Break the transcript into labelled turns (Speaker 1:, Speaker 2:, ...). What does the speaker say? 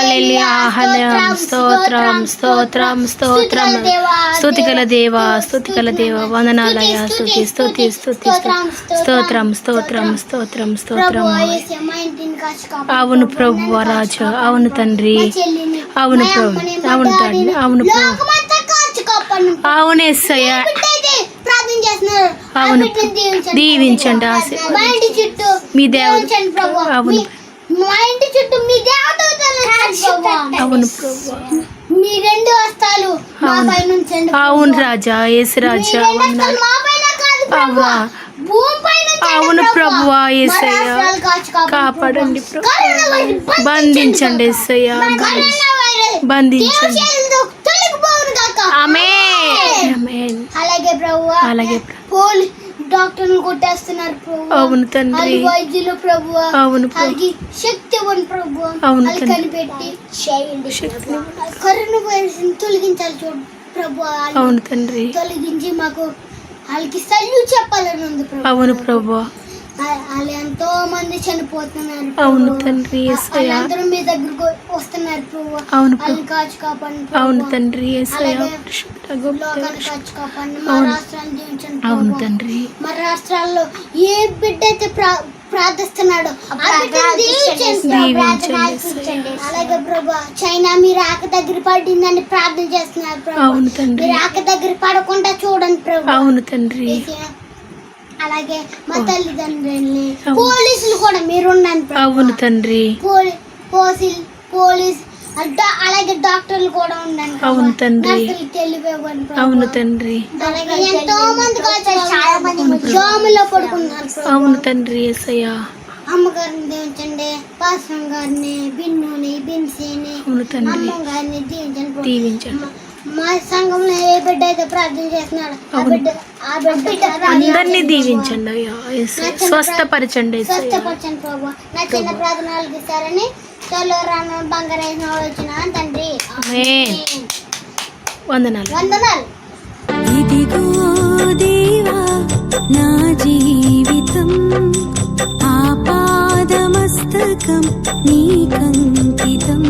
Speaker 1: హల్లెలూయా హల్లెలూయా స్తోత్రం స్తోత్రం స్తోత్రం స్తుతిగల దేవా స్తుతిగల దేవా వందనాలయ స్తుతి స్తుతి స్తుతి స్తోత్రం స్తోత్రం స్తోత్రం స్తోత్రం. అవును ప్రభువా రాజా, అవును తండ్రి, అవును ప్రభు, అవును తండ్రి, అవును ప్రభు, అవును యేసయ్య, అవును దీవించండి మీ దేవుడు, అవును
Speaker 2: మా ఇంటి చుట్టూ మీ దేవదూతలు
Speaker 1: అవును ప్రభువా,
Speaker 2: మీ రెండు హస్తాలు మా పైన ఉంచండి.
Speaker 1: అవును రాజా, యేసు రాజా,
Speaker 2: మా పైన కాదు ప్రభువా, భూమిపైన
Speaker 1: అవును ప్రభువా యేసయ్య, కాపాడండి ప్రభువా, బంధించండి యేసయ్య, బంధించండి. ఆమేన్ ఆమేన్.
Speaker 2: అలాగే ప్రభువా,
Speaker 1: అలాగే
Speaker 2: డాక్టర్లు కొట్టేస్తున్నారు ప్రభువా,
Speaker 1: అవును తండ్రి,
Speaker 2: వైద్యులు ప్రభువా,
Speaker 1: అవును
Speaker 2: వాళ్ళకి శక్తి ఇవ్వండి ప్రభువా,
Speaker 1: అవును
Speaker 2: వాళ్ళకి కనిపెట్టి కరోనా వైరస్ తొలగించాలి చూడు ప్రభువా,
Speaker 1: అవును తండ్రి,
Speaker 2: తొలగించి మాకు వాళ్ళకి సల్యూట్ చెప్పాలని ఉంది ప్రభువా.
Speaker 1: అవును ప్రభువా,
Speaker 2: వాళ్ళు ఎంతో మంది చనిపోతున్నారు,
Speaker 1: అవును తండ్రి యేసయ్య,
Speaker 2: అందరూ మీ దగ్గరకు వస్తున్నారు ప్రభువా,
Speaker 1: అవును
Speaker 2: వాళ్ళని కాచి కాపాడండి,
Speaker 1: అవును తండ్రి యేసయ్య,
Speaker 2: లోకాన్ని కాచి కాపాడండి, మా రాష్ట్రాన్ని దీవించండి
Speaker 1: అవును
Speaker 2: ప్రభువా.
Speaker 1: తండ్రి,
Speaker 2: మా రాష్ట్రాల్లో ఏ బిడ్డ అయితే ప్రార్థిస్తున్నాడో ఆ బిడ్డని దీవించండి. అలాగే ప్రభా, చైనా మీ రాక దగ్గర పడిందని ప్రార్థన చేస్తున్నారు ప్రభా,
Speaker 1: అవును తండ్రి,
Speaker 2: మీ రాక దగ్గర పడకుండా చూడండి ప్రభా.
Speaker 1: అవును తండ్రి,
Speaker 2: అలాగే మా తల్లిదండ్రుల్ని, పోలీసులు కూడా మీరు ఉండండి,
Speaker 1: అవును తండ్రి,
Speaker 2: పోలీస్ అలాగే డాక్టర్లు కూడా ఉండండి,
Speaker 1: అవును తండ్రి,
Speaker 2: తెలివివ్వండి.
Speaker 1: అవును తండ్రి,
Speaker 2: అలాగే ఎంతో మంది చాలా మంది జాములో పడుకున్నారు,
Speaker 1: అవును తండ్రి యేసయ్య,
Speaker 2: అమ్మగారిని దీవించండి, పాస్రం గారిని, బిన్నుని, బిన్సీని,
Speaker 1: అవును తండ్రి,
Speaker 2: అమ్మగారిని దీవించండి.
Speaker 1: దీవించండి.
Speaker 2: మా సంఘంలో ఏ బిడ్డ అయితే ప్రార్థన చేస్తున్నాడో ఆ బిడ్డ
Speaker 1: అందరినీ దీవించండి అయ్యా, స్వస్థపరచండి యేసయ్య.
Speaker 2: స్వస్థపరచండి ప్రభు. నా చిన్న ప్రార్థనలు ఇస్తారని త్వరలో రాను బంగారైన వచ్చిన తండ్రి,
Speaker 1: ఆమేన్. వందనాలు.
Speaker 2: వందనాలు.
Speaker 3: ఇదిగో దేవా నా జీవితం ఆపాదమస్తకం నీకంకితం.